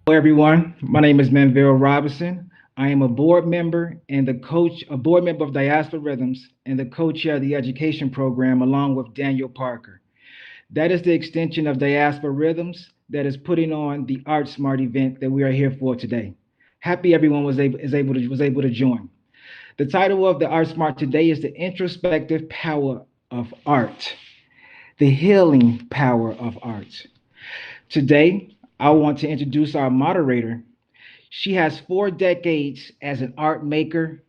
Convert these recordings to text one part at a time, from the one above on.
Hello, everyone. My name is Manville Robinson. I am a board member and a board member of Diaspora Rhythms, and the co-chair of the education program, along with Daniel Parker. That is the extension of Diaspora Rhythms that is putting on the Art Smart event that we are here for today. Happy everyone was able to join. The title of the Art Smart today is the introspective power of art, the healing power of art. Today, I want to introduce our moderator. She has 4 decades as an art maker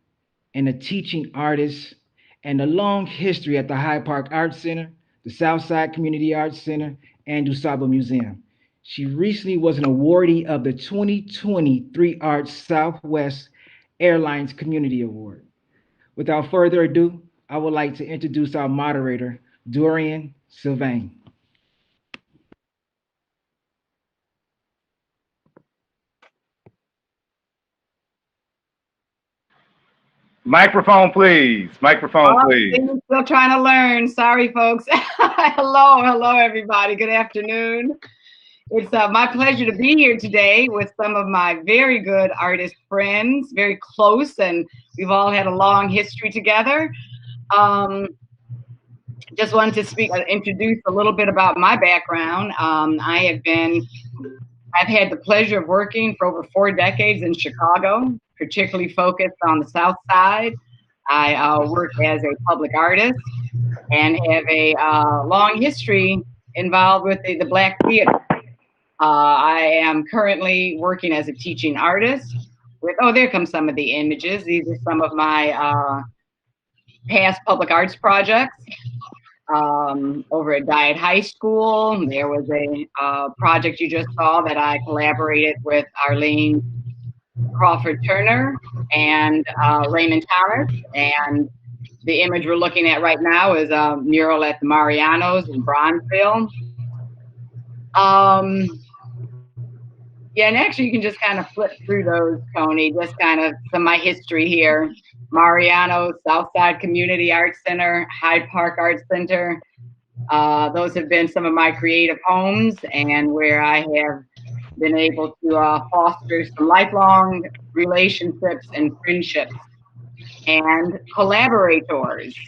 and a teaching artist, and a long history at the Hyde Park Arts Center, the Southside Community Arts Center, and DuSable Museum. She recently was an awardee of the 2023 Arts Southwest Airlines Community Award. Without further ado, I would like to introduce our moderator, Dorian Sylvain. Microphone, please. Microphone, Oh, please. still trying to learn. Sorry, folks. Hello, everybody. Good afternoon. It's my pleasure to be here today with some of my very good artist friends, very close, and we've all had a long history together. Um, just wanted to introduce a little bit about my background. I've had the pleasure of working for over 4 decades in Chicago, particularly focused on the South Side. I work as a public artist and have a long history involved with the Black theater. I am currently working as a teaching artist there come some of the images. These are some of my past public arts projects. Over at Diet High School, there was a project you just saw that I collaborated with Arlene Crawford Turner and Raymond Thomas. And the image we're looking at right now is a mural at the Marianos in Bronzeville. Yeah, and actually you can just kind of flip through those, Tony, just kind of some of my history here. Mariano, Southside Community Arts Center, Hyde Park Arts Center. Those have been some of my creative homes and where I have been able to foster some lifelong relationships and friendships and collaborators,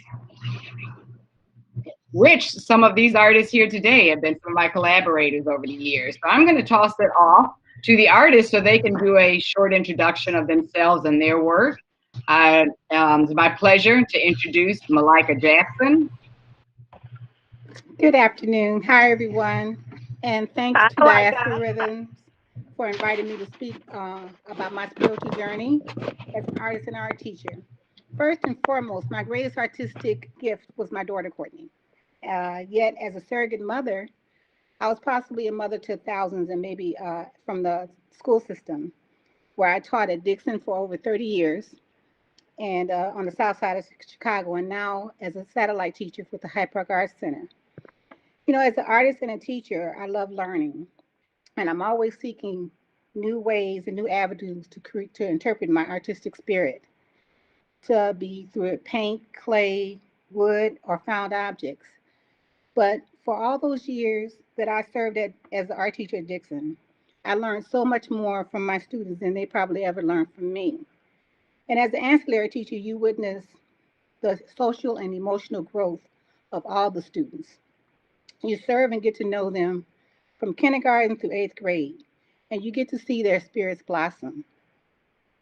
which some of these artists here today have been some of my collaborators over the years. So I'm going to toss it off to the artists so they can do a short introduction of themselves and their work. It's my pleasure to introduce Malika Jackson. Good afternoon. Hi, everyone. And thanks to Diaspora Rhythms for inviting me to speak about my spiritual journey as an artist and art teacher. First and foremost, my greatest artistic gift was my daughter, Courtney. Yet, as a surrogate mother, I was possibly a mother to thousands and maybe from the school system, where I taught at Dixon for over 30 years and on the south side of Chicago, and now as a satellite teacher with the Hyde Park Arts Center. You know, as an artist and a teacher, I love learning, and I'm always seeking new ways and new avenues to interpret my artistic spirit, to be through it paint, clay, wood, or found objects. But for all those years that I served as an art teacher at Dixon, I learned so much more from my students than they probably ever learned from me. And as an ancillary teacher, you witness the social and emotional growth of all the students. You serve and get to know them from kindergarten through 8th grade, and you get to see their spirits blossom.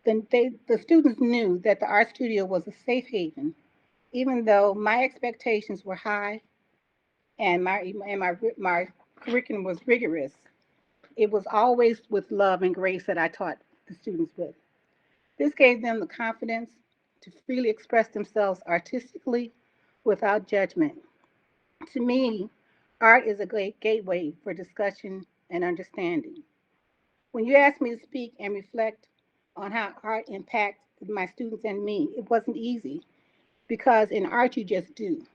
The students knew that the art studio was a safe haven, even though my expectations were high and my curriculum was rigorous. It was always with love and grace that I taught the students with. This gave them the confidence to freely express themselves artistically without judgment. To me, art is a great gateway for discussion and understanding. When you asked me to speak and reflect on how art impacted my students and me, it wasn't easy because in art you just do,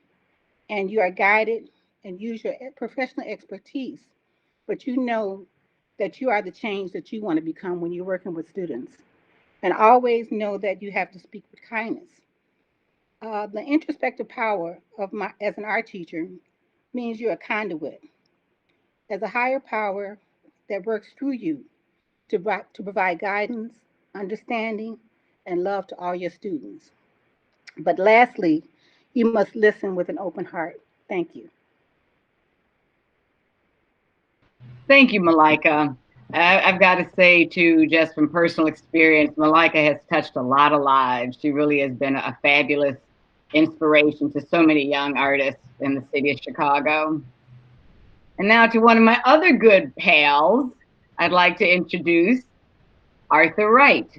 and you are guided and use your professional expertise, but you know that you are the change that you want to become when you're working with students. And always know that you have to speak with kindness. The introspective power of my as an art teacher means you're a conduit as a higher power that works through you to provide guidance, understanding, and love to all your students. But lastly, you must listen with an open heart. Thank you. Thank you, Malika. I've got to say, too, just from personal experience, Malika has touched a lot of lives. She really has been a fabulous inspiration to so many young artists in the city of Chicago. And now to one of my other good pals, I'd like to introduce Arthur Wright.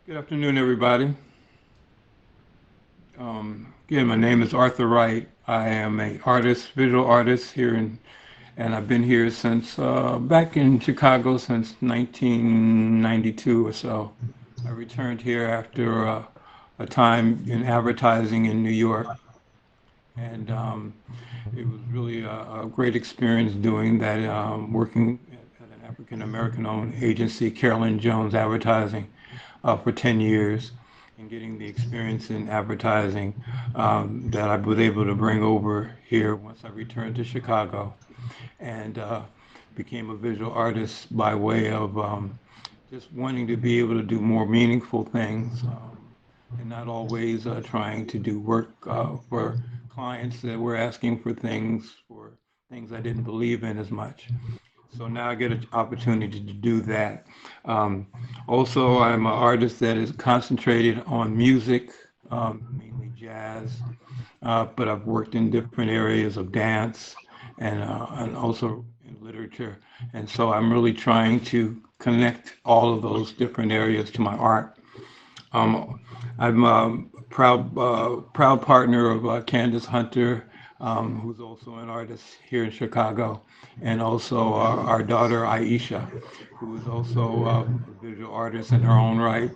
Good afternoon, everybody. Again, my name is Arthur Wright. I am a artist, visual artist here and I've been here since back in Chicago since 1992 or so. I returned here after a time in advertising in New York, and it was really a great experience doing that, working at an African American owned agency, Carolyn Jones Advertising, for 10 years and getting the experience in advertising that I was able to bring over here once I returned to Chicago and became a visual artist by way of just wanting to be able to do more meaningful things and not always trying to do work for clients that were asking for things I didn't believe in as much. So now I get an opportunity to do that. Um, Also, I'm an artist that is concentrated on music, mainly jazz, but I've worked in different areas of dance and also in literature. And so I'm really trying to connect all of those different areas to my art. Um, I'm a proud partner of Candace Hunter, who's also an artist here in Chicago, and also our daughter Aisha, who is also a visual artist in her own right,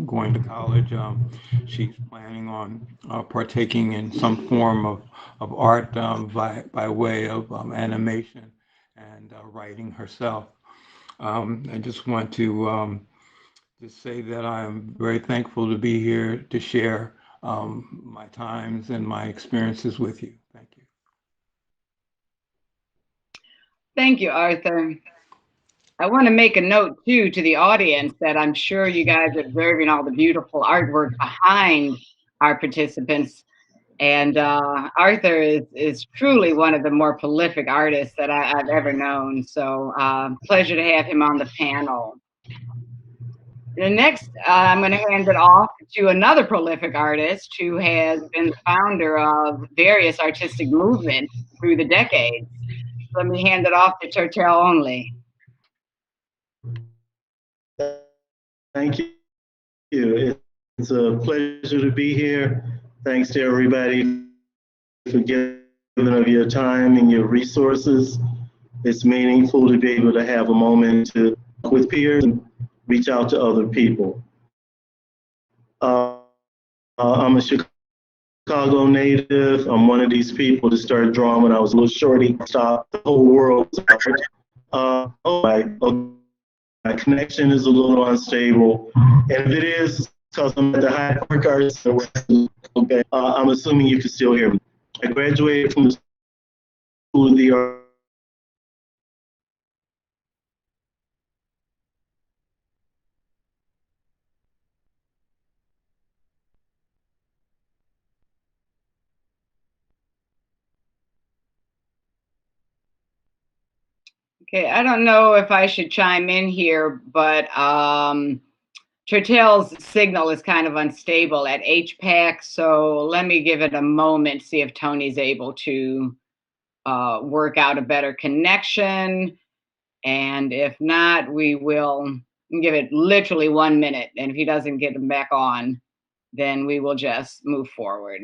going to college. She's planning on partaking in some form of art by way of animation and writing herself. I just want to just say that I'm very thankful to be here to share my times and my experiences with you. Thank you. Thank you, Arthur. I want to make a note, too, to the audience that I'm sure you guys are observing all the beautiful artwork behind our participants. And Arthur is truly one of the more prolific artists that I've ever known. So pleasure to have him on the panel. The next, I'm going to hand it off to another prolific artist who has been the founder of various artistic movements through the decades. Let me hand it off to Tertel only. Thank you. It's a pleasure to be here. Thanks to everybody for giving of your time and your resources. It's meaningful to be able to have a moment to talk with peers and reach out to other people. I'm a Chicago native. I'm one of these people that started drawing when I was a little shorty. Stop the whole world. My connection is a little unstable, and if it is because I'm at the high park arts, okay, I'm assuming you can still hear me. I graduated from the School of the Arts. Okay, I don't know if I should chime in here, but Tertel's signal is kind of unstable at HPAC, so let me give it a moment, see if Tony's able to work out a better connection. And if not, we will give it literally 1 minute. And if he doesn't get him back on, then we will just move forward.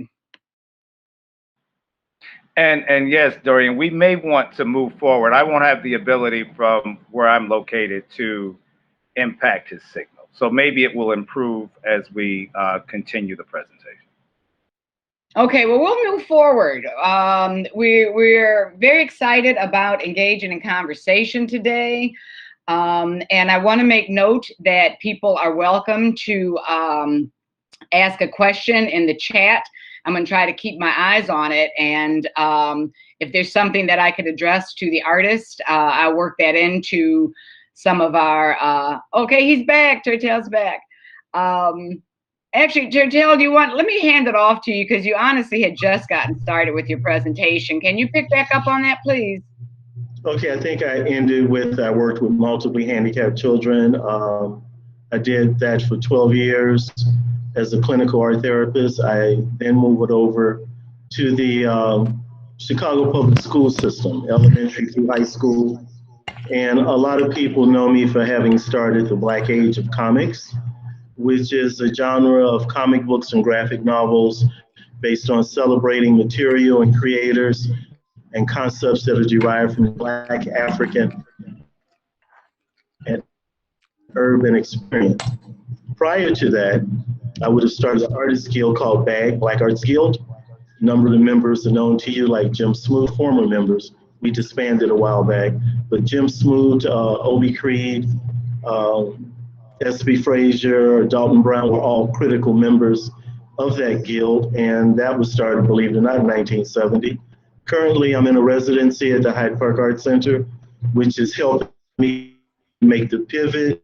And yes, Dorian, we may want to move forward. I won't have the ability from where I'm located to impact his signal. So maybe it will improve as we continue the presentation. Okay, well, we'll move forward. We're very excited about engaging in conversation today. And I want to make note that people are welcome to ask a question in the chat. I'm going to try to keep my eyes on it. And if there's something that I could address to the artist, I'll work that into some of our, okay, he's back, Tertel's back. Actually, Tertel, let me hand it off to you because you honestly had just gotten started with your presentation. Can you pick back up on that, please? Okay, I think I ended with I worked with multiply handicapped children. I did that for 12 years as a clinical art therapist. I then moved over to the Chicago public school system, elementary through high school. And a lot of people know me for having started the Black Age of Comics, which is a genre of comic books and graphic novels based on celebrating material and creators and concepts that are derived from the Black, African, and urban experience. Prior to that, I would have started an artist guild called BAG, Black Arts Guild. A number of the members are known to you, like Jim Smoot, former members. We disbanded a while back, but Jim Smoot, Obie Creed, S.B. Frazier, Dalton Brown were all critical members of that guild, and that was started, believe it or not, in 1970. Currently, I'm in a residency at the Hyde Park Art Center, which is helping me make the pivot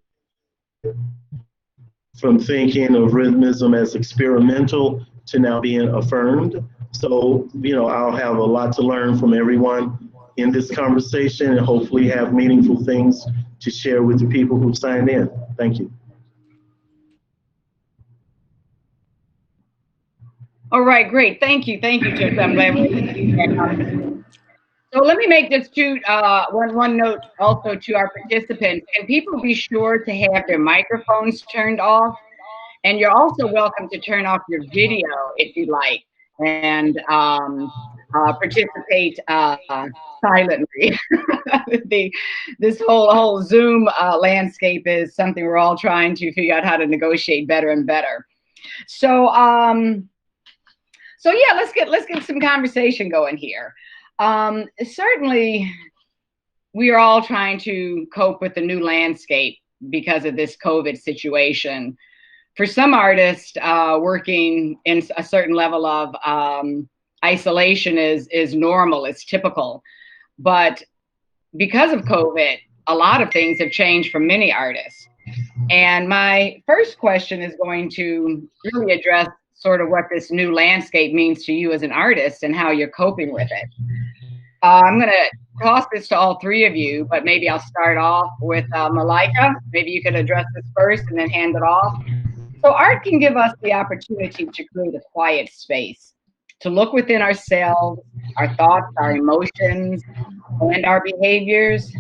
from thinking of rhythmism as experimental to now being affirmed. So, I'll have a lot to learn from everyone in this conversation and hopefully have meaningful things to share with the people who signed in. Thank you. All right, great. Thank you, Tiff. I'm glad we. So let me make this one note also to our participants. Can people be sure to have their microphones turned off? And you're also welcome to turn off your video if you like and participate silently. This whole Zoom landscape is something we're all trying to figure out how to negotiate better and better. So yeah, let's get some conversation going here. Certainly, we are all trying to cope with the new landscape because of this COVID situation. For some artists, working in a certain level of isolation is normal, it's typical. But because of COVID, a lot of things have changed for many artists. And my first question is going to really address sort of what this new landscape means to you as an artist and how you're coping with it. I'm going to toss this to all three of you, but maybe I'll start off with Malika. Maybe you could address this first and then hand it off. So art can give us the opportunity to create a quiet space, to look within ourselves, our thoughts, our emotions, and our behaviors.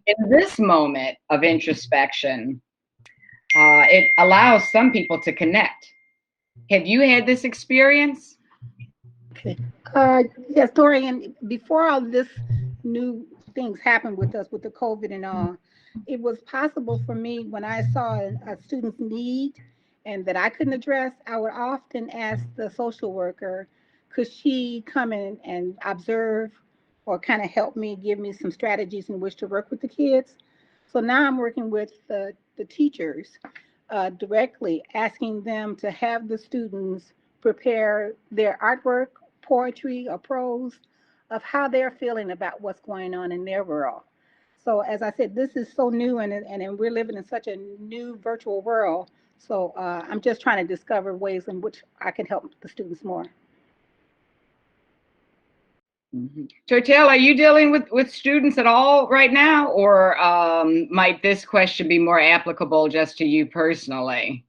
In this moment of introspection, it allows some people to connect. Have you had this experience? Okay. Yes, Dorian, before all this new things happened with us with the COVID and all, it was possible for me when I saw a student's need and that I couldn't address, I would often ask the social worker, could she come in and observe or kind of help me, give me some strategies in which to work with the kids. So now I'm working with the teachers directly, asking them to have the students prepare their artwork, poetry, or prose of how they're feeling about what's going on in their world. So as I said, this is so new, and we're living in such a new virtual world. So I'm just trying to discover ways in which I can help the students more. Tortel, are you dealing with students at all right now, or might this question be more applicable just to you personally?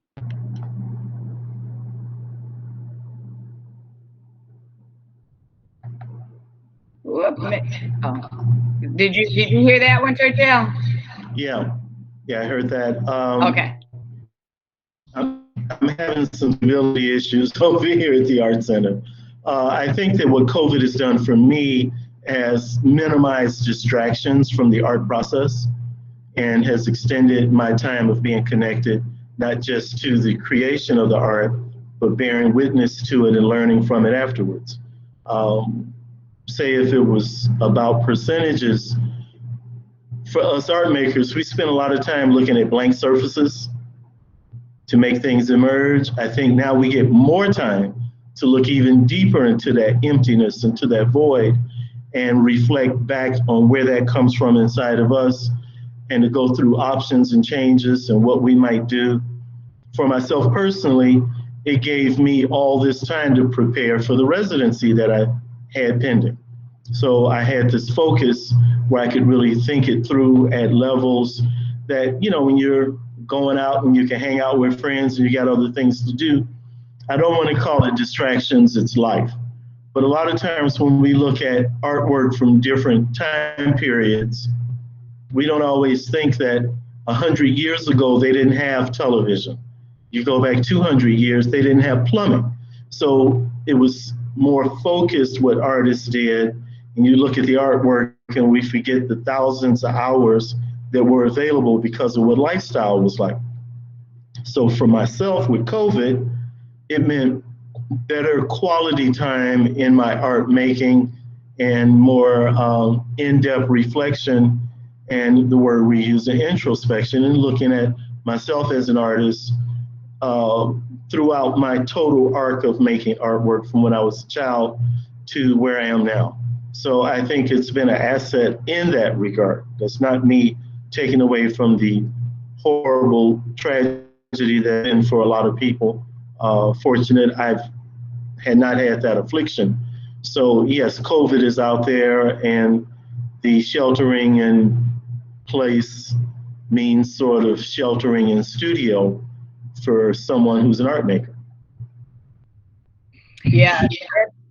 Whoop, oh. Did you hear that one, Tortel? Yeah, yeah, I heard that. Okay. I'm having some stability issues over here at the Art Center. I think that what COVID has done for me has minimized distractions from the art process and has extended my time of being connected, not just to the creation of the art, but bearing witness to it and learning from it afterwards. Say if it was about percentages, for us art makers, we spend a lot of time looking at blank surfaces to make things emerge. I think now we get more time to look even deeper into that emptiness, into that void, and reflect back on where that comes from inside of us, and to go through options and changes and what we might do. For myself personally, it gave me all this time to prepare for the residency that I had pending. So I had this focus where I could really think it through at levels that, when you're going out and you can hang out with friends and you got other things to do, I don't want to call it distractions, it's life. But a lot of times when we look at artwork from different time periods, we don't always think that 100 years ago they didn't have television. You go back 200 years, they didn't have plumbing. So it was more focused what artists did. And you look at the artwork and we forget the thousands of hours that were available because of what lifestyle was like. So for myself with COVID, it meant better quality time in my art making and more in-depth reflection, and the word we use in introspection, and looking at myself as an artist uh, throughout my total arc of making artwork from when I was a child to where I am now. So I think it's been an asset in that regard. That's not me taking away from the horrible tragedy that's been for a lot of people. Fortunate I've had not had that affliction. So yes, COVID is out there, and the sheltering in place means sort of sheltering in studio for someone who's an art maker. Yeah,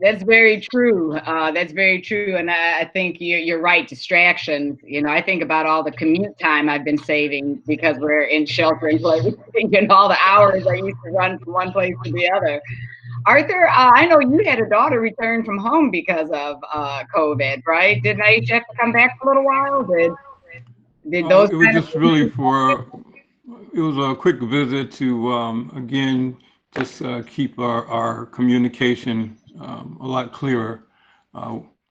that's very true. That's very true, and I think you're right. Distractions. I think about all the commute time I've been saving because we're in shelter in place. Thinking all the hours I used to run from one place to the other. Arthur, I know you had a daughter return from home because of COVID, right? Didn't Aisha have to come back for a little while? Did those It was kind of just really it was a quick visit to, again, just keep our communication a lot clearer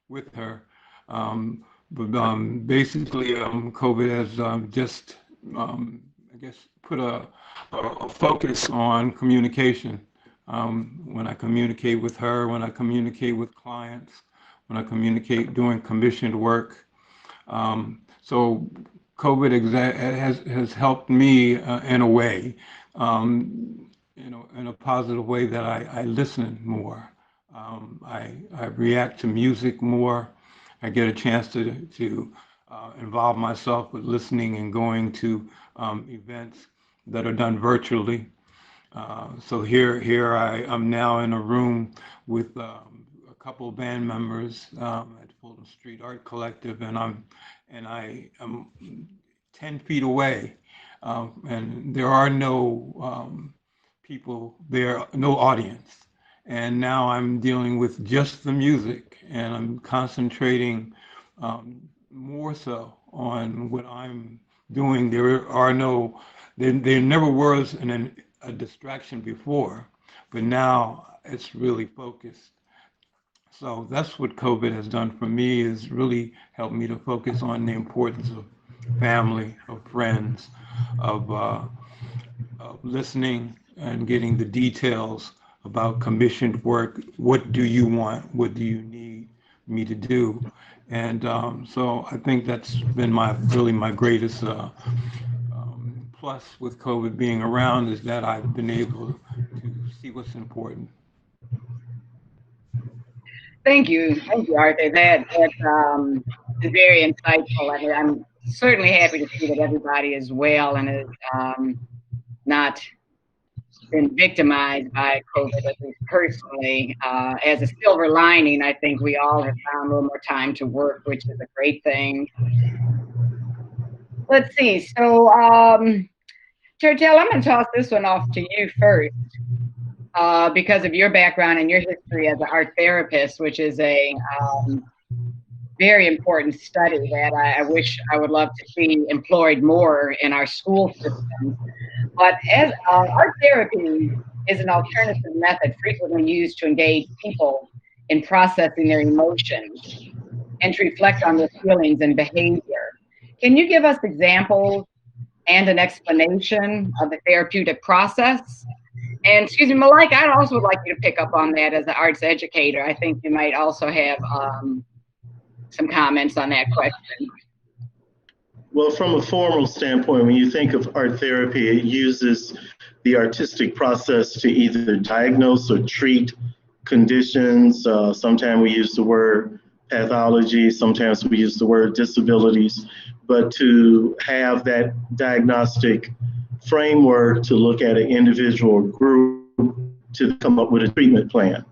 with her. But basically, COVID has just, I guess, put a focus on communication. When I communicate with her, when I communicate with clients, when I communicate doing commissioned work. So COVID has helped me in a way, in a positive way, that I listen more. I react to music more. I get a chance to involve myself with listening and going to events that are done virtually. So here I am now in a room with a couple of band members at Fulton Street Art Collective, and I am 10 feet away, and there are no people there, no audience. And now I'm dealing with just the music, and I'm concentrating more so on what I'm doing. There never was a distraction before, but now it's really focused. So that's what COVID has done for me, is really helped me to focus on the importance of family, of friends, of listening and getting the details about commissioned work. What do you want? What do you need me to do? And so I think that's been really my greatest plus with COVID being around, is that I've been able to see what's important. Thank you, Arthur. That is very insightful. I mean, I'm certainly happy to see that everybody is well and is not been victimized by COVID, at least personally. As a silver lining, I think we all have found a little more time to work, which is a great thing. Let's see. So, Tertel, I'm going to toss this one off to you first. Because of your background and your history as an art therapist, which is a very important study that I wish I would love to see employed more in our school systems. But as art therapy is an alternative method frequently used to engage people in processing their emotions and to reflect on their feelings and behavior. Can you give us examples and an explanation of the therapeutic process? And excuse me, Malika, I'd also would like you to pick up on that as an arts educator. I think you might also have some comments on that question. Well, from a formal standpoint, when you think of art therapy, it uses the artistic process to either diagnose or treat conditions. Sometimes we use the word pathology, sometimes we use the word disabilities, but to have that diagnostic framework to look at an individual group to come up with a treatment plan.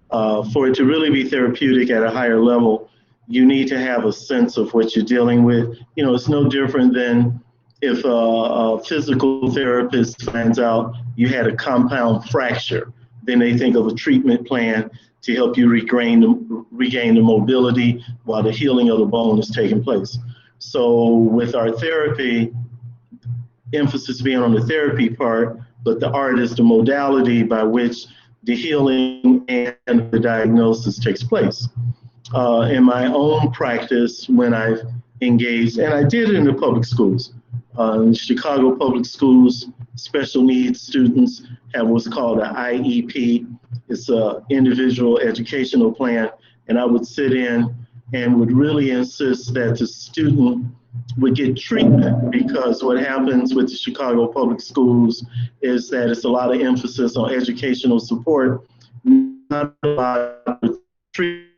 For it to really be therapeutic at a higher level, you need to have a sense of what you're dealing with. You know, it's no different than if a physical therapist finds out you had a compound fracture, then they think of a treatment plan to help you regain the mobility while the healing of the bone is taking place. So with our therapy, emphasis being on the therapy part, but the art is the modality by which the healing and the diagnosis takes place. In my own practice, when I've engaged, and I did it in the public schools, in Chicago public schools, special needs students have what's called an IEP. It's an individual educational plan, and I would sit in and would really insist that the student would get treatment, because what happens with the Chicago public schools is that it's a lot of emphasis on educational support, not a lot of treatment.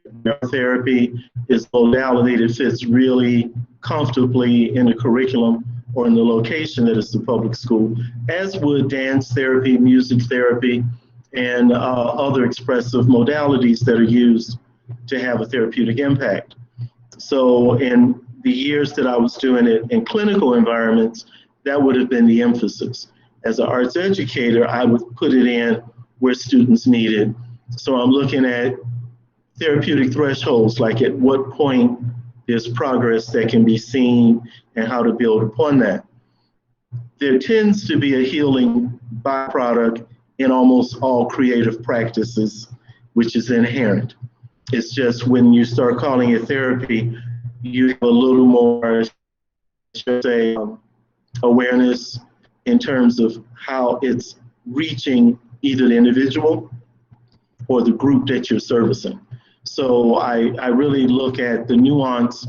Therapy is a modality that fits really comfortably in the curriculum or in the location that is the public school, as would dance therapy, music therapy, and other expressive modalities that are used to have a therapeutic impact. So in the years that I was doing it in clinical environments, that would have been the emphasis. As an arts educator, I would put it in where students need it. So I'm looking at therapeutic thresholds, like at what point there's progress that can be seen and how to build upon that. There tends to be a healing byproduct in almost all creative practices, which is inherent. It's just when you start calling it therapy, you have a little more, say, awareness in terms of how it's reaching either the individual or the group that you're servicing. So I really look at the nuance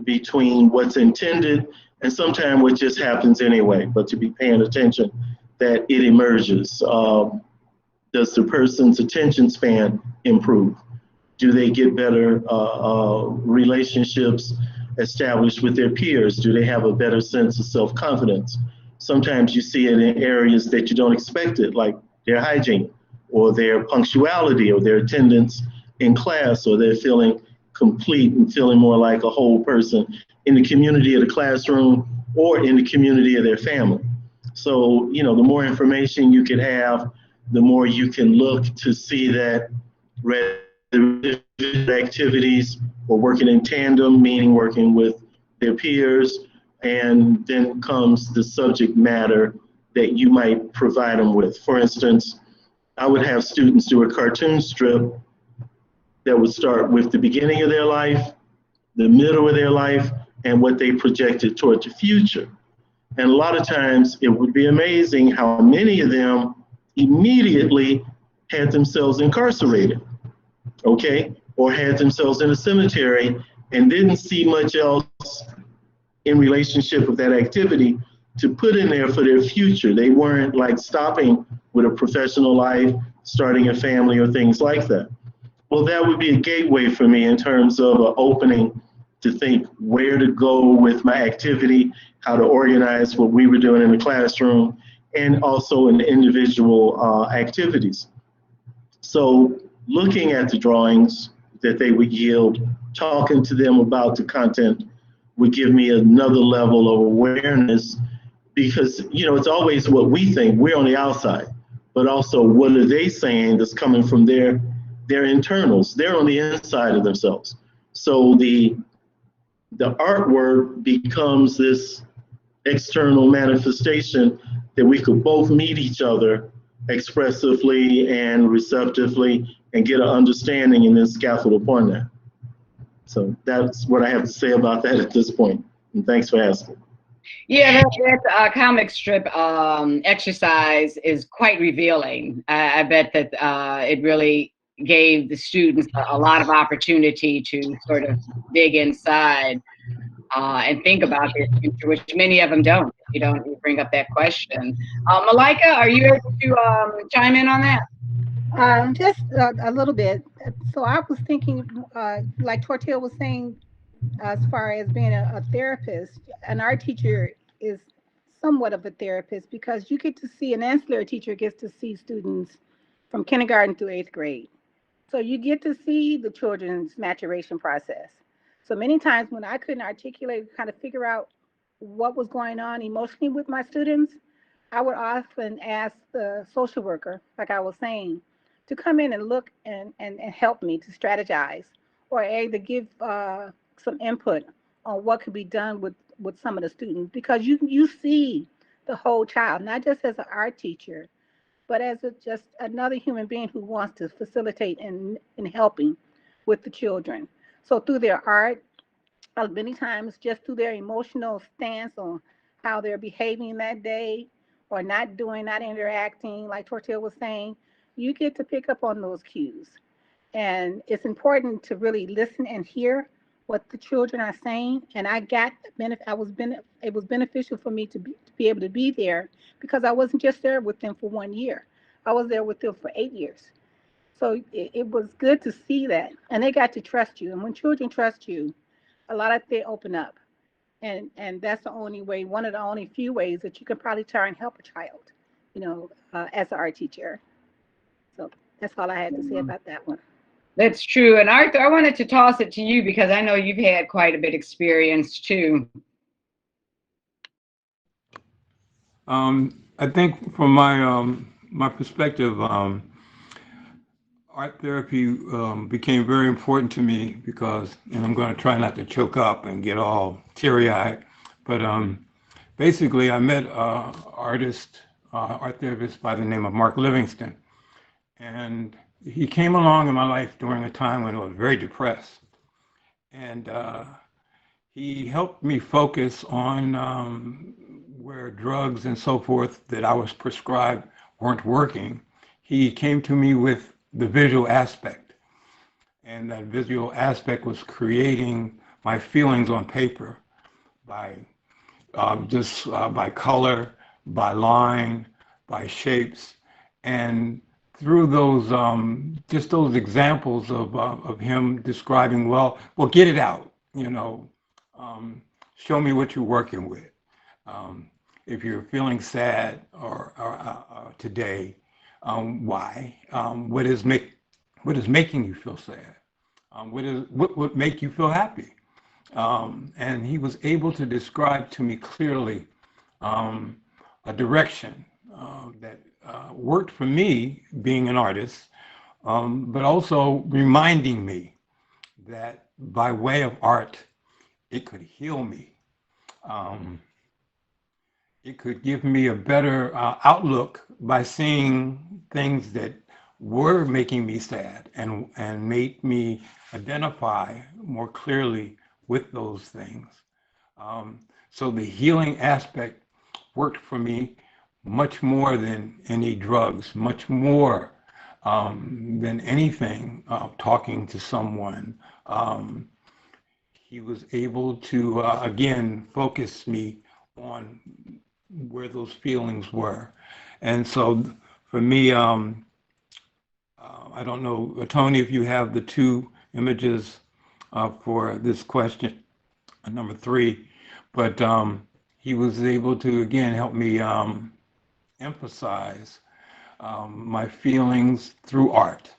between what's intended and sometimes what just happens anyway, but to be paying attention that it emerges. Does the person's attention span improve? Do they get better relationships established with their peers? Do they have a better sense of self-confidence? Sometimes you see it in areas that you don't expect it, like their hygiene or their punctuality or their attendance in class, or they're feeling complete and feeling more like a whole person in the community of the classroom or in the community of their family. So, you know, the more information you can have, the more you can look to see that activities or working in tandem, meaning working with their peers, and then comes the subject matter that you might provide them with. For instance, I would have students do a cartoon strip that would start with the beginning of their life, the middle of their life, and what they projected toward the future. And a lot of times it would be amazing how many of them immediately had themselves incarcerated, okay, or had themselves in a cemetery and didn't see much else in relationship with that activity to put in there for their future. They weren't like stopping with a professional life, starting a family or things like that. Well, that would be a gateway for me in terms of an opening to think where to go with my activity, how to organize what we were doing in the classroom, and also in individual activities. So, looking at the drawings that they would yield, talking to them about the content would give me another level of awareness because, it's always what we think, we're on the outside, but also what are they saying that's coming from their internals. They're on the inside of themselves. So the artwork becomes this external manifestation that we could both meet each other expressively and receptively and get an understanding and then scaffold upon that. So that's what I have to say about that at this point. And thanks for asking. Yeah, that comic strip exercise is quite revealing. I bet that it really gave the students a lot of opportunity to sort of dig inside and think about their future, which many of them don't. You bring up that question. Malika, are you able to chime in on that? Just a little bit. So I was thinking, like Tortilla was saying, as far as being a therapist, an art teacher is somewhat of a therapist because you get to see an ancillary teacher gets to see students from kindergarten through eighth grade. So you get to see the children's maturation process. So many times when I couldn't articulate, kind of figure out what was going on emotionally with my students, I would often ask the social worker, like I was saying, to come in and look and help me to strategize or to give some input on what could be done with some of the students because you see the whole child, not just as an art teacher, but as just another human being who wants to facilitate in helping with the children. So through their art, many times just through their emotional stance on how they're behaving that day or not doing, not interacting, like Tortilla was saying, you get to pick up on those cues. And it's important to really listen and hear what the children are saying. And I got benefit. It was beneficial for me to be able to be there because I wasn't just there with them for 1 year. I was there with them for 8 years. So it was good to see that, and they got to trust you. And when children trust you, a lot of they open up, and that's the only way. One of the only few ways that you can probably try and help a child, as an art teacher. So that's all I had to say about that one. That's true. And Arthur, I wanted to toss it to you because I know you've had quite a bit experience too. I think from my perspective, art therapy became very important to me because, and I'm going to try not to choke up and get all teary-eyed, but basically I met an art therapist by the name of Mark Livingston, and he came along in my life during a time when I was very depressed, and he helped me focus on where drugs and so forth that I was prescribed weren't working. He came to me with the visual aspect, and that visual aspect was creating my feelings on paper by just by color, by line, by shapes, and through those just those examples of him describing, well, get it out, show me what you're working with. Um, if you're feeling sad or today, why? What is making you feel sad? What would make you feel happy? And he was able to describe to me clearly a direction that worked for me being an artist, but also reminding me that by way of art, it could heal me. Um, it could give me a better outlook by seeing things that were making me sad and made me identify more clearly with those things. Um, so the healing aspect worked for me much more than any drugs, much more than anything, talking to someone. Um, he was able to, again, focus me on where those feelings were. And so for me, I don't know, Tony, if you have the two images for this question, number 3, but he was able to, again, help me emphasize my feelings through art.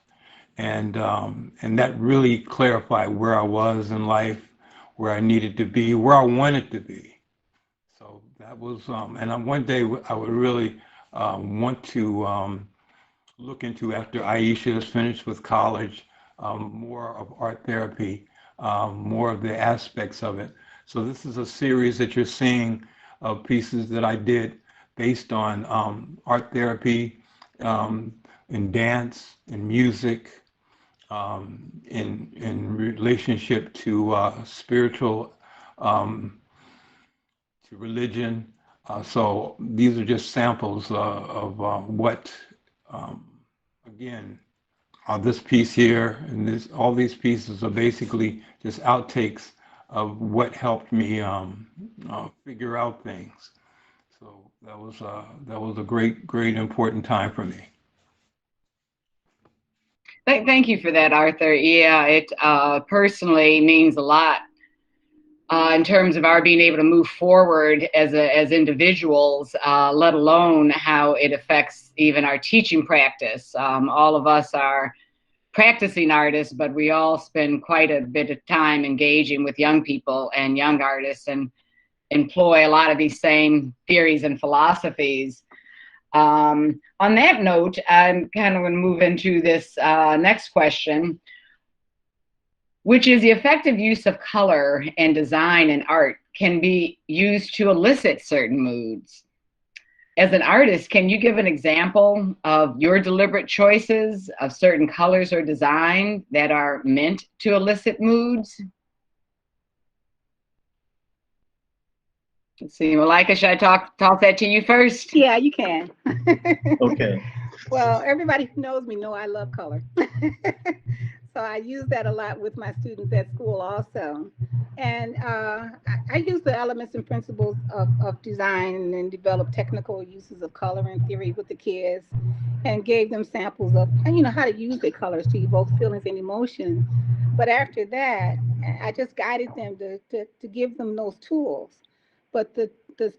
And that really clarified where I was in life, where I needed to be, where I wanted to be. So that was, and one day I would really want to look into, after Aisha is finished with college, more of art therapy, more of the aspects of it. So this is a series that you're seeing of pieces that I did based on art therapy, in dance, in music, in relationship to spiritual, to religion. So these are just samples of what, again, this piece here and all these pieces are basically just outtakes of what helped me figure out things. So that was a great important time for me. Thank you for that, Arthur. Yeah, it personally means a lot in terms of our being able to move forward as individuals, let alone how it affects even our teaching practice. All of us are practicing artists, but we all spend quite a bit of time engaging with young people and young artists and employ a lot of these same theories and philosophies. On that note, I'm kind of going to move into this next question, which is the effective use of color and design in art can be used to elicit certain moods. As an artist, can you give an example of your deliberate choices of certain colors or design that are meant to elicit moods? Let's see, Malika, should I toss that to you first? Yeah, you can. Okay. Well, everybody who knows me know I love color. So I use that a lot with my students at school also. And I use the elements and principles of design and develop technical uses of color and theory with the kids and gave them samples of, how to use the colors to evoke feelings and emotions. But after that, I just guided them to give them those tools. But the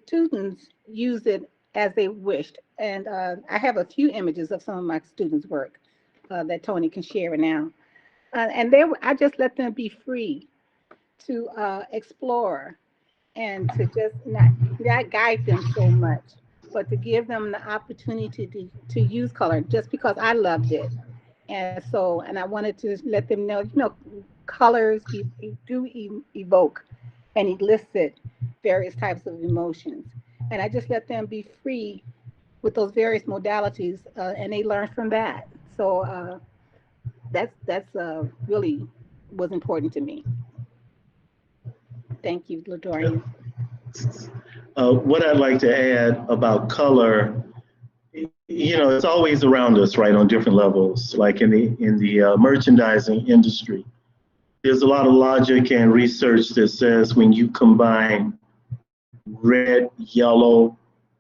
students use it as they wished. And I have a few images of some of my students' work that Tony can share now. And I just let them be free to explore and to just not guide them so much, but to give them the opportunity to use color just because I loved it. And I wanted to let them know, colors evoke and elicit various types of emotions. And I just let them be free with those various modalities, and they learn from that. So that's really was important to me. Thank you, Ladorian. What I'd like to add about color, it's always around us, right, on different levels. Like in the merchandising industry, there's a lot of logic and research that says when you combine red, yellow,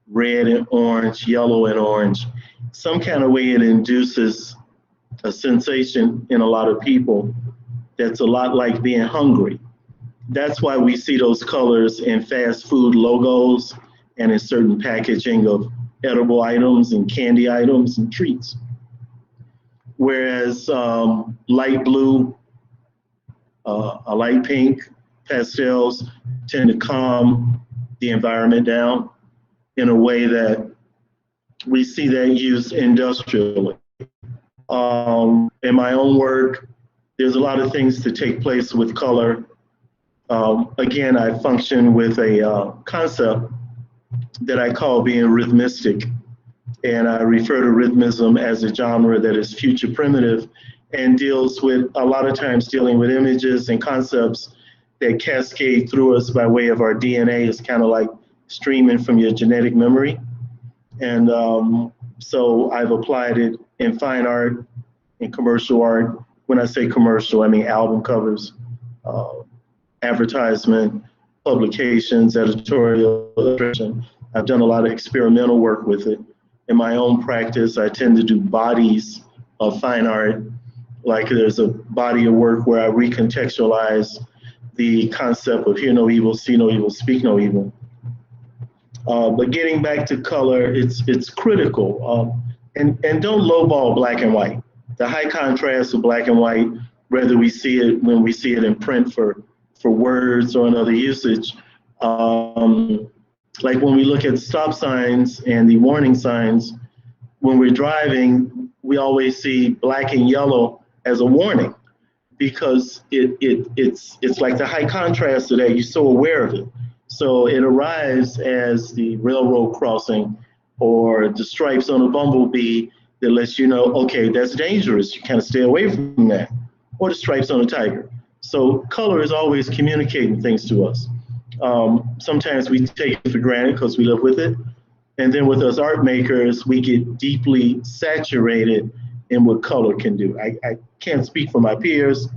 red and orange, yellow and orange, some kind of way it induces a sensation in a lot of people that's a lot like being hungry. That's why we see those colors in fast food logos and in certain packaging of edible items and candy items and treats. Whereas light blue, a light pink, pastels tend to calm the environment down in a way that we see that used industrially. In my own work, there's a lot of things to take place with color. Again, I function with a concept that I call being rhythmistic. And I refer to rhythmism as a genre that is future primitive and deals with, a lot of times, dealing with images and concepts that cascade through us by way of our DNA. It's kind of like streaming from your genetic memory. And so I've applied it in fine art, in commercial art. When I say commercial, I mean album covers, advertisement, publications, editorial illustration. I've done a lot of experimental work with it. In my own practice, I tend to do bodies of fine art Like there's a body of work where I recontextualize the concept of hear no evil, see no evil, speak no evil. But getting back to color, it's critical. And don't lowball black and white. The high contrast of black and white, whether we see it when we see it in print for words or another usage, like when we look at stop signs and the warning signs, when we're driving, we always see black and yellow as a warning because it's like the high contrast of that. You're so aware of it. So it arrives as the railroad crossing or the stripes on a bumblebee that lets you know, okay, that's dangerous. You kind of stay away from that. Or the stripes on a tiger. So color is always communicating things to us. Sometimes we take it for granted because we live with it. And then with us art makers, we get deeply saturated in what color can do. I can't speak for my peers.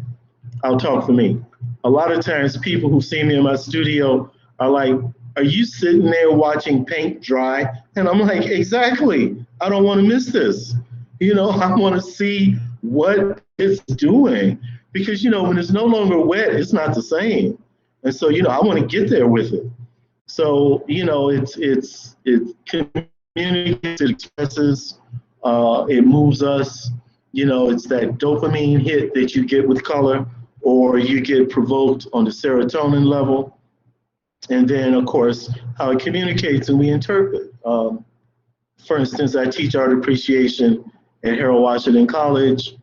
I'll talk for me. A lot of times people who see me in my studio are like, are you sitting there watching paint dry? And I'm like, exactly. I don't want to miss this. I want to see what it's doing because, when it's no longer wet, it's not the same. And so, I want to get there with it. So, it communicates, it expresses, it moves us. It's that dopamine hit that you get with color, or you get provoked on the serotonin level. And then, of course, how it communicates and we interpret. For instance, I teach art appreciation at Harold Washington College,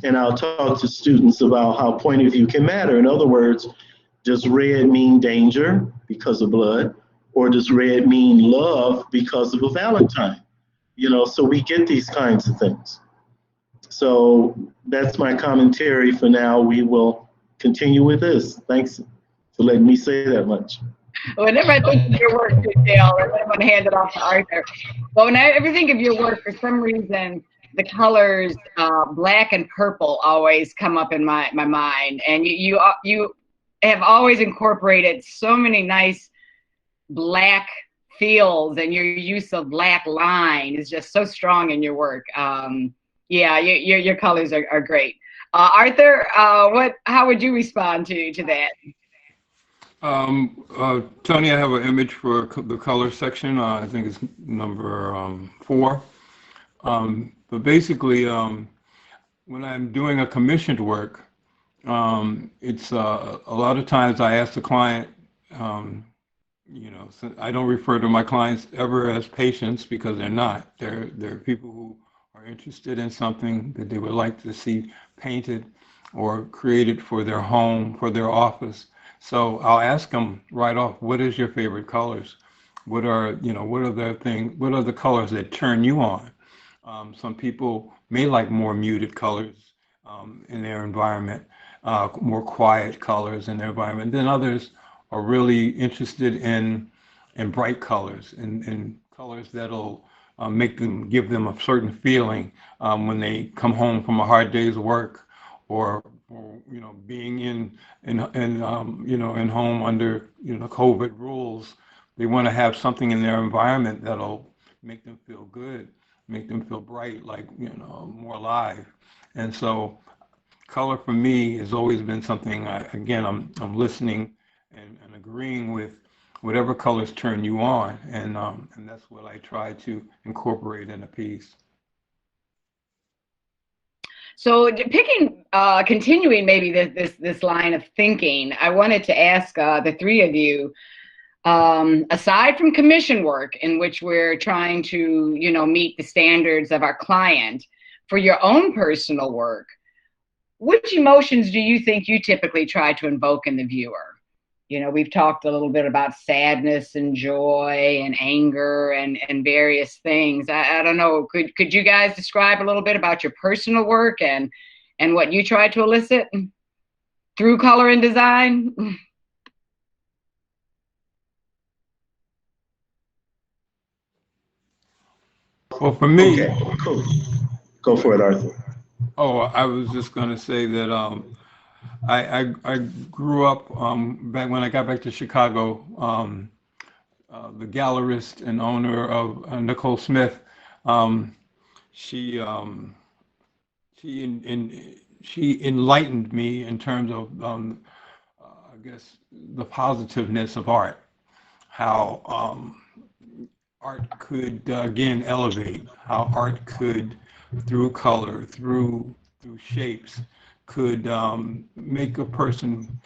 and I'll talk to students about how point of view can matter. In other words, does red mean danger because of blood, or does red mean love because of a Valentine? So we get these kinds of things. So that's my commentary for now. We will continue with this. Thanks for letting me say that much. Whenever I think of your work, Dale, and then I'm going to hand it off to Arthur. But when I ever think of your work, for some reason, the colors black and purple always come up in my mind. And you have always incorporated so many nice black feels, and your use of black line is just so strong in your work. Yeah, your colors are great. Arthur, how would you respond to that? Tony, I have an image for the color section. I think it's number 4. But basically, when I'm doing a commissioned work, it's a lot of times I ask the client, so I don't refer to my clients ever as patients because they're not. They're people who are interested in something that they would like to see painted or created for their home, for their office. So I'll ask them right off, what is your favorite colors? What are the colors that turn you on? Some people may like more muted colors in their environment, more quiet colors in their environment. Then others are really interested in bright colors and colors that'll give them a certain feeling when they come home from a hard day's work, or being in home under COVID rules. They want to have something in their environment that'll make them feel good, make them feel bright, like more alive. And so color for me has always been something. I'm listening and agreeing with whatever colors turn you on, and that's what I try to incorporate in a piece. So continuing maybe this line of thinking, I wanted to ask the three of you, aside from commission work in which we're trying to, meet the standards of our client, for your own personal work, which emotions do you think you typically try to invoke in the viewer? We've talked a little bit about sadness and joy and anger and various things. I don't know. Could you guys describe a little bit about your personal work and what you try to elicit through color and design? Well, for me, Okay, cool. Go for it, Arthur. oh, I was just going to say that I grew up back when I got back to Chicago. The gallerist and owner of Nicole Smith, she she enlightened me in terms of, I guess, the positiveness of art, how art could again elevate, how art could, through color, through shapes, could make a person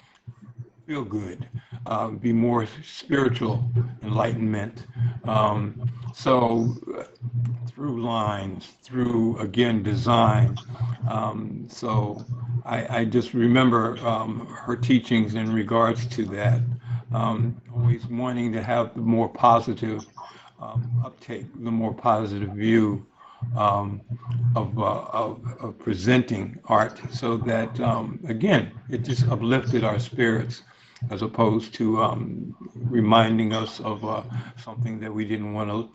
feel good, be more spiritual enlightenment. So through lines, through again design. So I just remember her teachings in regards to that, always wanting to have the more positive uptake, the more positive view um, of presenting art, so that again it just uplifted our spirits as opposed to reminding us of something that we didn't want to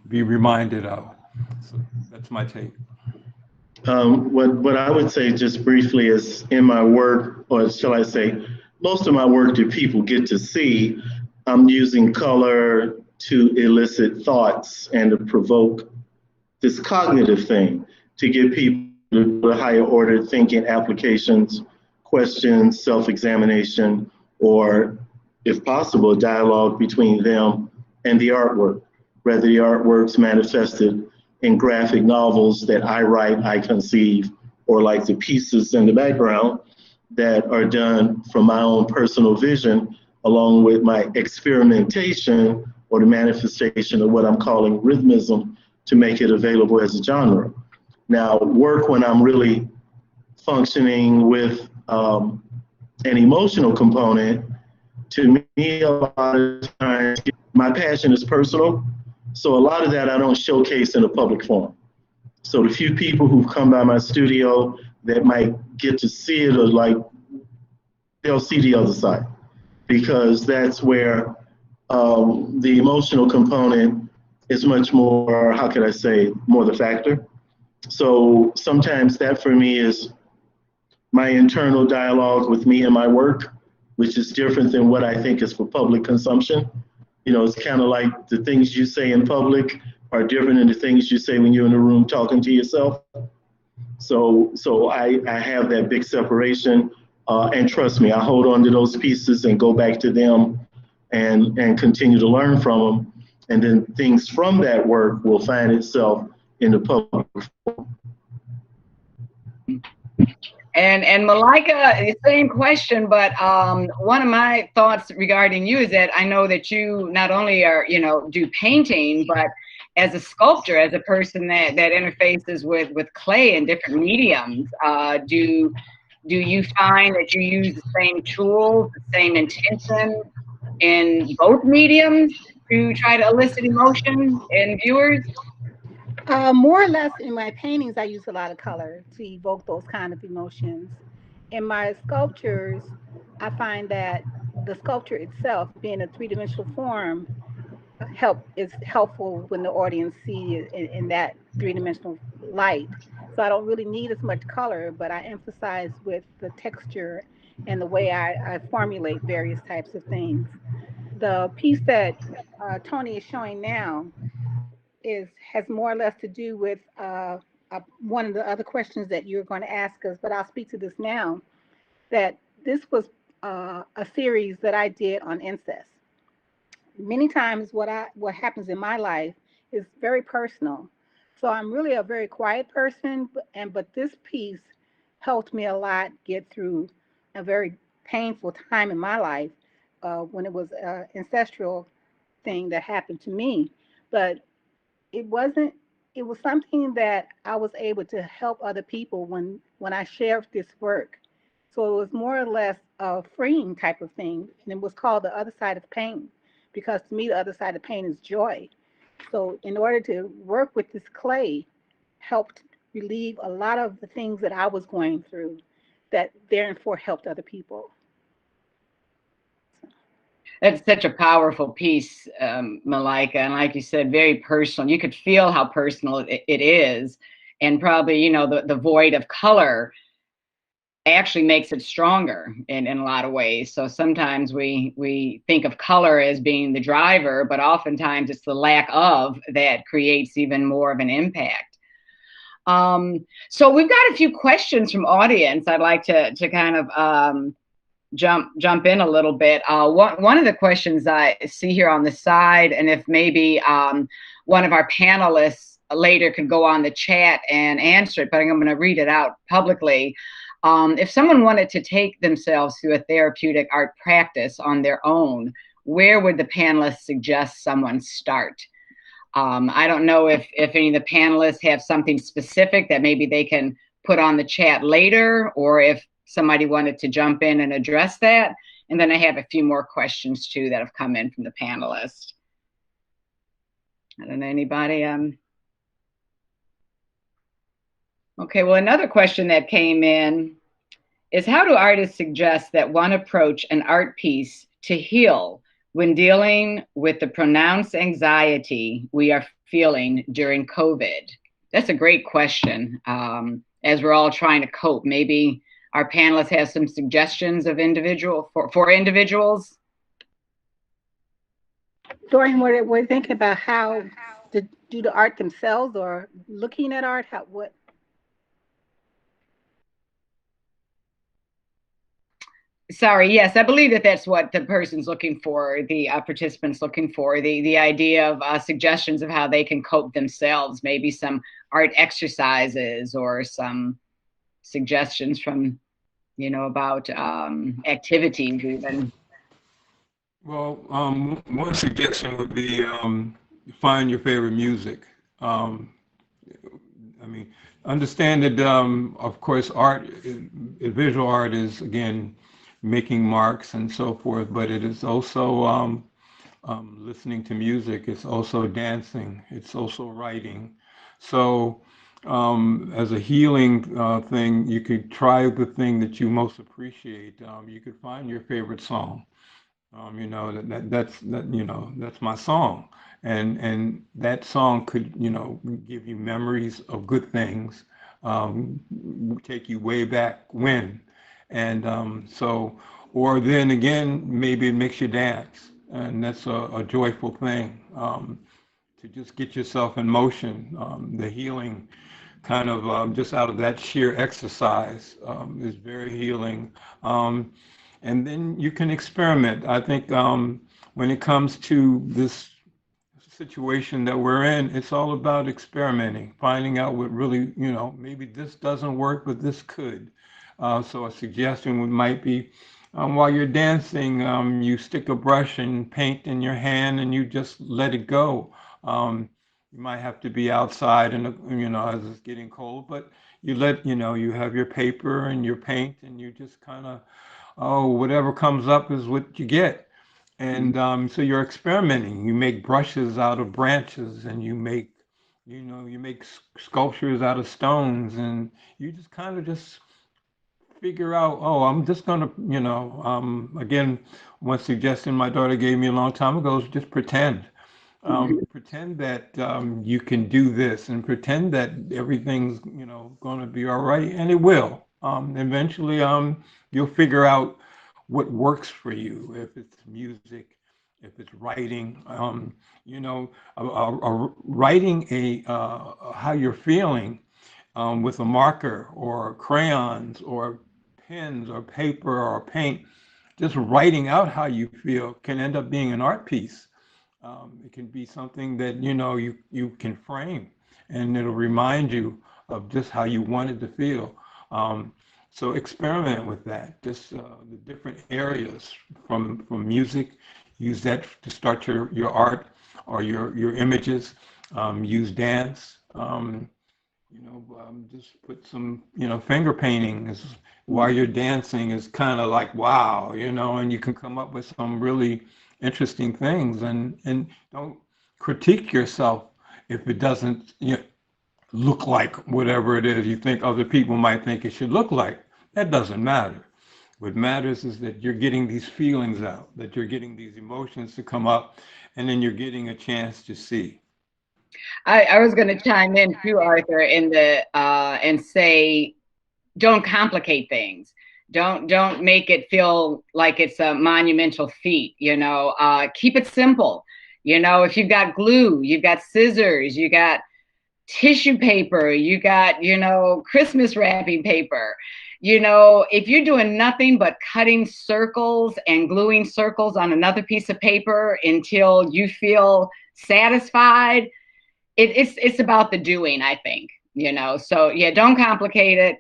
be reminded of. So that's my take. What I would say just briefly is in my work, or shall I say, most of my work that people get to see, I'm using color to elicit thoughts and to provoke this cognitive thing to get people to the higher order thinking applications, questions, self-examination, or if possible, dialogue between them and the artwork, whether the artwork's manifested in graphic novels that I write, I conceive, or like the pieces in the background that are done from my own personal vision, along with my experimentation or the manifestation of what I'm calling rhythmism to make it available as a genre. Now, work when I'm really functioning with an emotional component, to me, a lot of times, my passion is personal. So a lot of that I don't showcase in a public forum. So the few people who've come by my studio that might get to see it are like, they'll see the other side because that's where the emotional component is much more, how could I say, more the factor. So sometimes that for me is my internal dialogue with me and my work, which is different than what I think is for public consumption. You know, it's kind of like the things you say in public are different than the things you say when you're in a room talking to yourself. So I have that big separation. And trust me, I hold on to those pieces and go back to them and continue to learn from them. And then things from that work will find itself in the public. And Malika, the same question, but one of my thoughts regarding you is that I know that you not only are, do painting, but as a sculptor, as a person that interfaces with clay and different mediums, do you find that you use the same tools, the same intention in both mediums to try to elicit emotion in viewers? More or less in my paintings, I use a lot of color to evoke those kind of emotions. In my sculptures, I find that the sculpture itself, being a three-dimensional form, is helpful when the audience see it in that three-dimensional light. So I don't really need as much color, but I emphasize with the texture and the way I formulate various types of things. The piece that Tony is showing now has more or less to do with one of the other questions that you're going to ask us, but I'll speak to this now. That this was a series that I did on incest. Many times, what happens in my life is very personal. So I'm really a very quiet person, but this piece helped me a lot get through a very painful time in my life when it was an ancestral thing that happened to me. But it wasn't it was something that I was able to help other people when I shared this work. So it was more or less a freeing type of thing, and it was called the other side of pain, because to me the other side of pain is joy. So in order to work with this clay helped relieve a lot of the things that I was going through that therefore helped other people. That's such a powerful piece, Malika. And like you said, very personal. You could feel how personal it is. And probably, the void of color actually makes it stronger in a lot of ways. So sometimes we think of color as being the driver, but oftentimes it's the lack of that creates even more of an impact. So we've got a few questions from audience. I'd like to kind of jump in a little bit. One of the questions I see here on the side, and if maybe one of our panelists later could go on the chat and answer it, but I'm going to read it out publicly. If someone wanted to take themselves through a therapeutic art practice on their own, where would the panelists suggest someone start? I don't know if any of the panelists have something specific that maybe they can put on the chat later, or if somebody wanted to jump in and address that. And then I have a few more questions too that have come in from the panelists. I don't know, anybody? Okay, well, another question that came in is, how do artists suggest that one approach an art piece to heal when dealing with the pronounced anxiety we are feeling during COVID? That's a great question. As we're all trying to cope, maybe our panelists have some suggestions of for individuals. Dorian, we're thinking about how to do the art themselves or looking at art. What? Sorry, yes, I believe that's what the person's looking for, the participant's looking for, the idea of suggestions of how they can cope themselves, maybe some art exercises or some suggestions from, about activities even. Well, one suggestion would be find your favorite music. I mean, understand that, of course, visual art is, again, making marks and so forth, but it is also listening to music, it's also dancing, it's also writing. So, as a healing thing, you could try the thing that you most appreciate. You could find your favorite song. That's my song, and that song could give you memories of good things, um, take you way back when, and or then again maybe it makes you dance, and that's a joyful thing, to just get yourself in motion. The healing kind of just out of that sheer exercise is very healing. And then you can experiment. I think when it comes to this situation that we're in, it's all about experimenting, finding out what really, maybe this doesn't work, but this could. So a suggestion might be, while you're dancing, you stick a brush and paint in your hand and you just let it go. You might have to be outside and, as it's getting cold, but you have your paper and your paint and you just kind of, whatever comes up is what you get. And so you're experimenting. You make brushes out of branches, and you make sculptures out of stones, and you just kind of just figure out, oh, I'm just gonna, again, one suggestion my daughter gave me a long time ago is just pretend. Pretend that you can do this, and pretend that everything's, going to be all right, and it will. Eventually, you'll figure out what works for you. If it's music, if it's writing, writing how you're feeling with a marker or crayons or pens or paper or paint. Just writing out how you feel can end up being an art piece. It can be something that you can frame, and it'll remind you of just how you wanted to feel. So experiment with that. Just the different areas from music. Use that to start your art or your images. Use dance. Just put some, finger painting while you're dancing is kind of like, wow, and you can come up with some really interesting things, and don't critique yourself if it doesn't, look like whatever it is you think other people might think it should look like. That doesn't matter. What matters is that you're getting these feelings out, that you're getting these emotions to come up, and then you're getting a chance to see. I was going to chime in too, Arthur, in the and say, don't complicate things. Don't make it feel like it's a monumental feat. Keep it simple. If you've got glue, you've got scissors, you got tissue paper, you got, Christmas wrapping paper. If you're doing nothing but cutting circles and gluing circles on another piece of paper until you feel satisfied, it's about the doing, I think, So yeah, don't complicate it.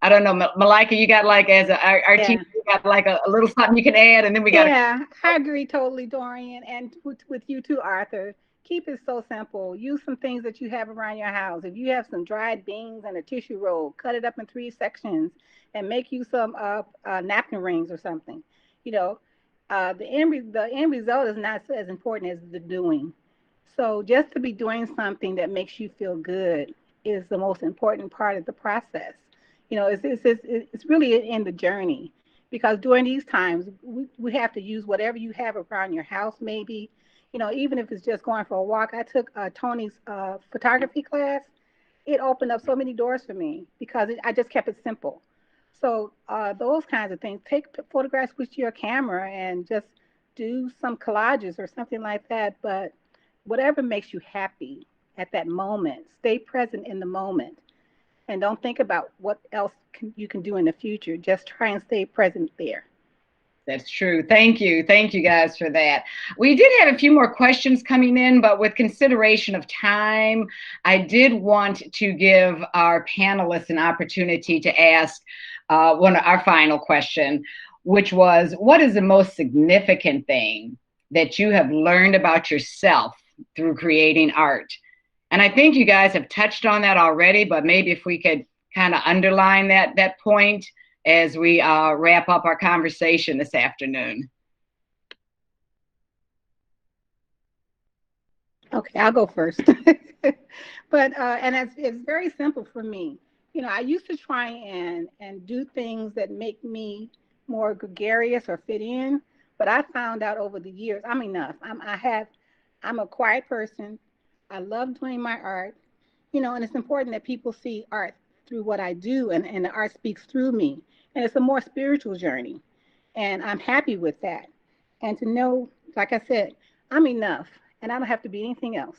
I don't know, Malika, you got like as our teacher, Yeah. you got like a little something you can add, and then we got to. Yeah, I agree totally, Dorian, and with you too, Arthur. Keep it so simple. Use some things that you have around your house. If you have some dried beans and a tissue roll, cut it up in three sections and make you some napkin rings or something. You know, the end result is not as important as the doing. So just to be doing something that makes you feel good is the most important part of the process. It's really in the journey because during these times we have to use whatever you have around your house, maybe, even if it's just going for a walk. I took Tony's photography class. It opened up so many doors for me because I just kept it simple. So those kinds of things, take photographs with your camera and just do some collages or something like that. But whatever makes you happy at that moment, stay present in the moment and don't think about what else you can do in the future. Just try and stay present there. That's true. Thank you. Thank you guys for that. We did have a few more questions coming in, but with consideration of time, I did want to give our panelists an opportunity to ask our final question, which was, what is the most significant thing that you have learned about yourself through creating art? And I think you guys have touched on that already, but maybe if we could kind of underline that point as we wrap up our conversation this afternoon. Okay, I'll go first. But and it's very simple for me. I used to try and do things that make me more gregarious or fit in, but I found out over the years I'm enough. I'm a quiet person. I love doing my art, and it's important that people see art through what I do, and the art speaks through me. And it's a more spiritual journey. And I'm happy with that. And to know, like I said, I'm enough and I don't have to be anything else.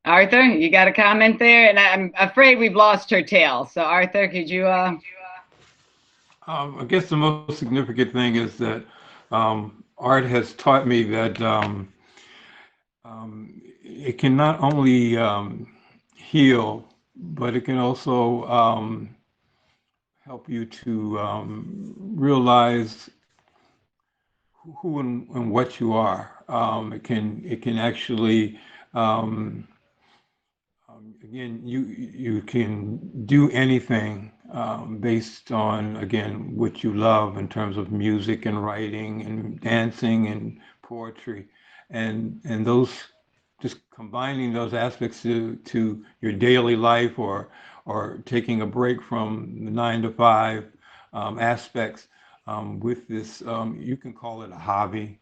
Arthur, you got a comment there? And I'm afraid we've lost her tail. So Arthur, could you I guess the most significant thing is that art has taught me that it can not only heal, but it can also help you to realize who and what you are. It can actually again, you can do anything based on, again, what you love in terms of music and writing and dancing and poetry, and those, just combining those aspects to your daily life, or taking a break from the 9 to 5 aspects with this. You can call it a hobby,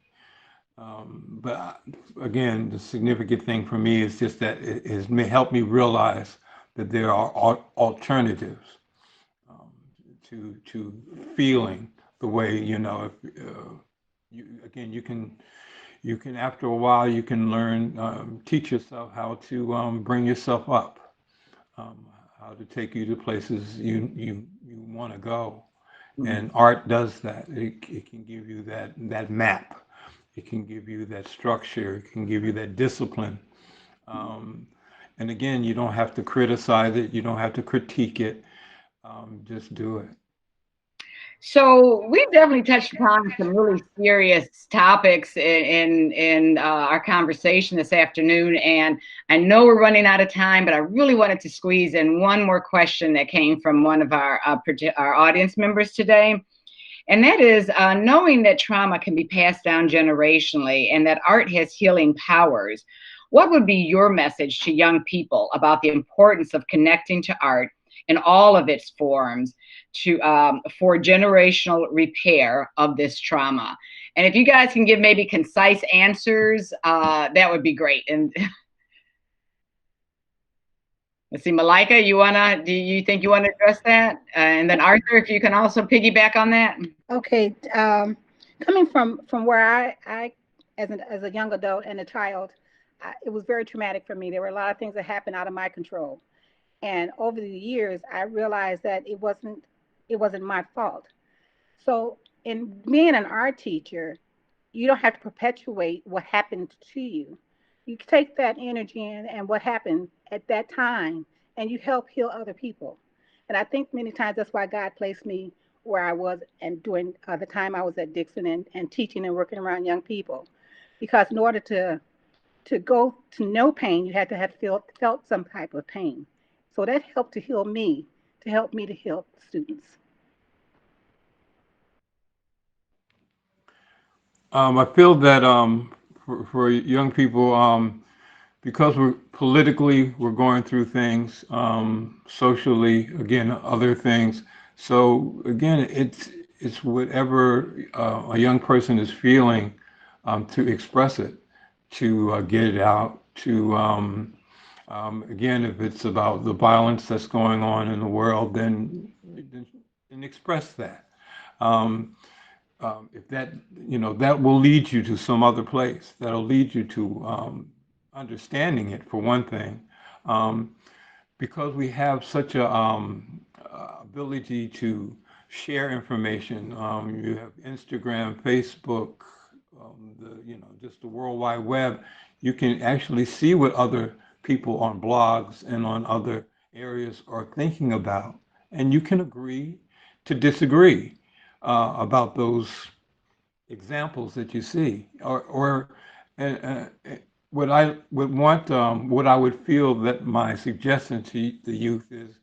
but again, the significant thing for me is just that it has helped me realize that there are alternatives to feeling the way, if again, you can after a while you can learn, teach yourself how to bring yourself up, how to take you to places you want to go. And art does that. It can give you that map. It can give you that structure. It can give you that discipline. Um, and again, you don't have to criticize it. You don't have to critique it. Just do it. So we've definitely touched upon some really serious topics in our conversation this afternoon, and I know we're running out of time, but I really wanted to squeeze in one more question that came from one of our audience members today, and that is knowing that trauma can be passed down generationally and that art has healing powers. What would be your message to young people about the importance of connecting to art in all of its forms for generational repair of this trauma? And if you guys can give maybe concise answers, that would be great. And let's see, Malika, do you think you want to address that? And then Arthur, if you can also piggyback on that. Okay, coming from where I as a young adult and a child, it was very traumatic for me. There were a lot of things that happened out of my control. And over the years, I realized that it wasn't my fault. So, in being an art teacher, you don't have to perpetuate what happened to you. You take that energy and what happened at that time, and you help heal other people. And I think many times that's why God placed me where I was and during the time I was at Dixon and teaching and working around young people. Because in order to go to no pain, you had to have felt some type of pain. So that helped to heal me, to help me to heal students. I feel that for young people, because we're going through things, socially, again, other things. So again, it's whatever a young person is feeling, to express it, to get it out, to again, if it's about the violence that's going on in the world, then express that. Um, if that, that will lead you to some other place. That'll lead you to understanding it, for one thing, um, because we have such a ability to share information. You have Instagram, Facebook, just the World Wide Web. You can actually see what other people on blogs and on other areas are thinking about, and you can agree to disagree about those examples that you see, or what I would want, what I would feel that my suggestion to the youth is,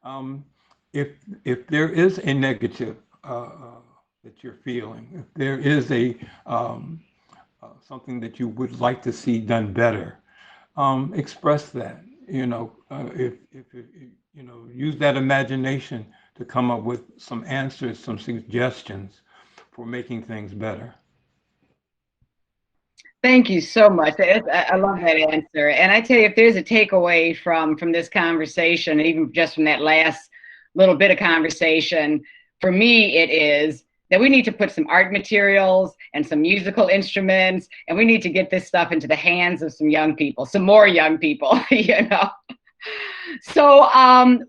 um, if there is a negative that you're feeling, if there is a something that you would like to see done better, express that. If use that imagination to come up with some answers, some suggestions for making things better. Thank you so much. I love that answer. And I tell you, if there's a takeaway from this conversation, and even just from that last little bit of conversation, for me, it is that we need to put some art materials and some musical instruments, and we need to get this stuff into the hands of some young people, some more young people, you know. So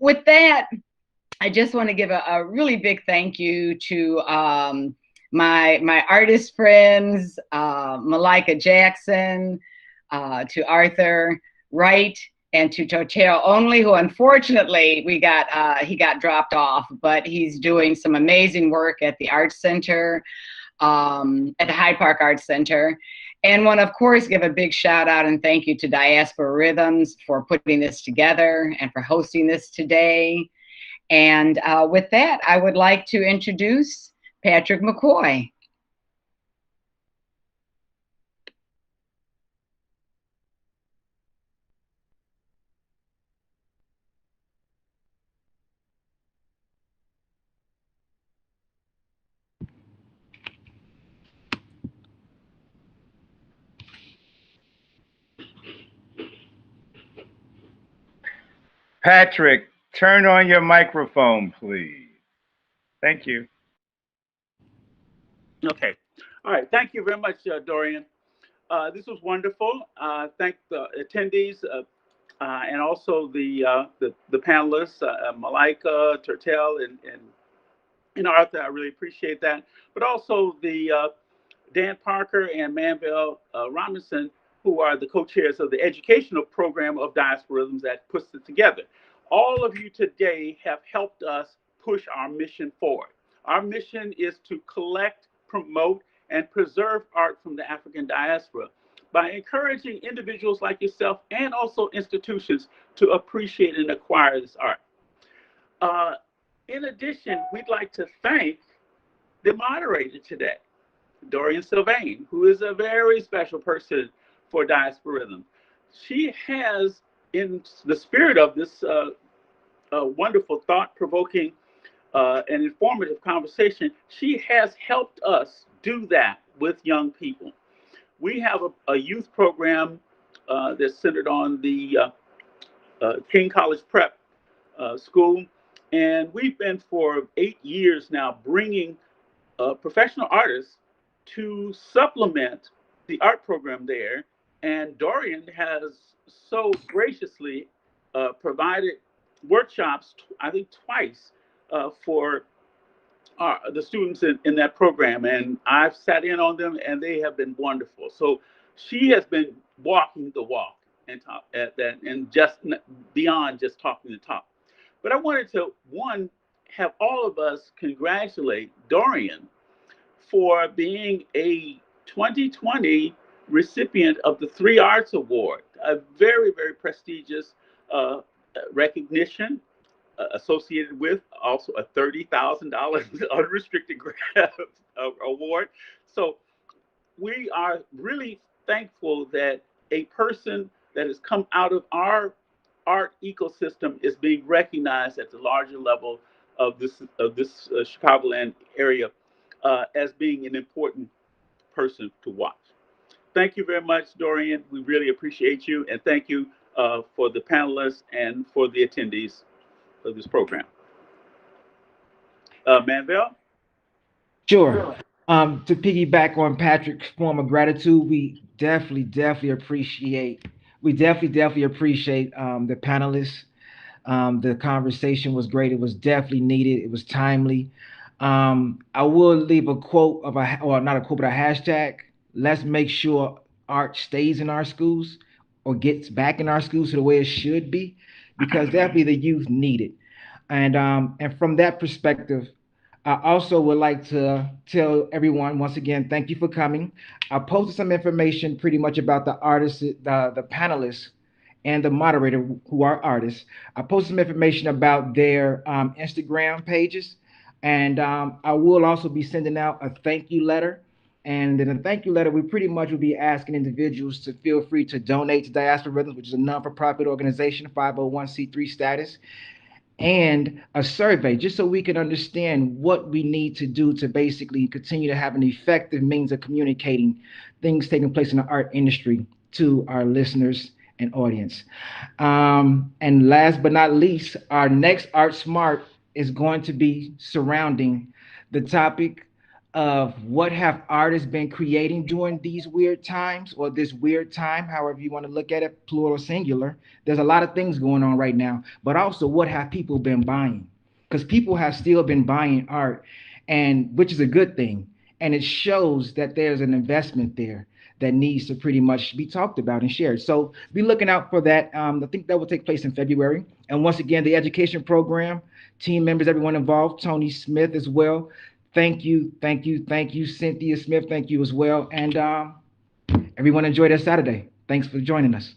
with that, I just want to give a really big thank you to my artist friends, Malika Jackson, to Arthur Wright, and to Totero Only, who unfortunately he got dropped off, but he's doing some amazing work at the Arts Center, at the Hyde Park Arts Center. And want to, of course, give a big shout out and thank you to Diaspora Rhythms for putting this together and for hosting this today. And with that, I would like to introduce Patrick McCoy. Patrick, turn on your microphone, please. Thank you. Okay. All right. Thank you very much, Dorian. This was wonderful. Thank the attendees and also the panelists, Malika, Tertel, and Arthur. I really appreciate that. But also the Dan Parker and Manville Robinson, who are the co-chairs of the educational program of Diasporisms that puts it together. All of you today have helped us push our mission forward. Our mission is to collect, promote, and preserve art from the African diaspora by encouraging individuals like yourself and also institutions to appreciate and acquire this art. Uh, in addition, we'd like to thank the moderator today, Dorian Sylvain, who is a very special person for Diasporism. She has, in the spirit of this wonderful, thought-provoking, and informative conversation, she has helped us do that with young people. We have a youth program that's centered on the King College Prep School, and we've been for 8 years now bringing professional artists to supplement the art program there, and Dorian has so graciously provided workshops, I think twice, for the students in that program, and I've sat in on them, and they have been wonderful. So she has been walking the walk and talk at that, and just beyond just talking the talk. But I wanted to one have all of us congratulate Dorian for being a 2020 recipient of the Three Arts Award, a very, very prestigious uh, recognition associated with also a $30,000 unrestricted grant award. So we are really thankful that a person that has come out of our art ecosystem is being recognized at the larger level of this Chicagoland area as being an important person to watch. Thank you very much, Dorian. We really appreciate you, and thank you for the panelists and for the attendees of this program. Manvel? Sure. To piggyback on Patrick's form of gratitude, we definitely appreciate the panelists. The conversation was great. It was definitely needed. It was timely. I will leave a quote of a, or not a quote, but a hashtag. Let's make sure art stays in our schools or gets back in our schools to the way it should be, because definitely the youth need it. And from that perspective, I also would like to tell everyone once again, thank you for coming. I posted some information pretty much about the artists, the panelists, and the moderator who are artists. I posted some information about their Instagram pages, and I will also be sending out a thank you letter. And in a thank you letter, we pretty much will be asking individuals to feel free to donate to Diaspora Rhythms, which is a non-for-profit organization, 501c3 status, and a survey just so we can understand what we need to do to basically continue to have an effective means of communicating things taking place in the art industry to our listeners and audience. And last but not least, our next Art Smart is going to be surrounding the topic of what have artists been creating during these weird times, or this weird time, however you want to look at it, plural or singular. There's a lot of things going on right now, but also what have people been buying? Because people have still been buying art, and which is a good thing. And it shows that there's an investment there that needs to pretty much be talked about and shared. So be looking out for that. I think that will take place in February. And once again, the education program, team members, everyone involved, Tony Smith as well. Thank you, thank you, thank you, Cynthia Smith. Thank you as well. And everyone enjoy their Saturday. Thanks for joining us.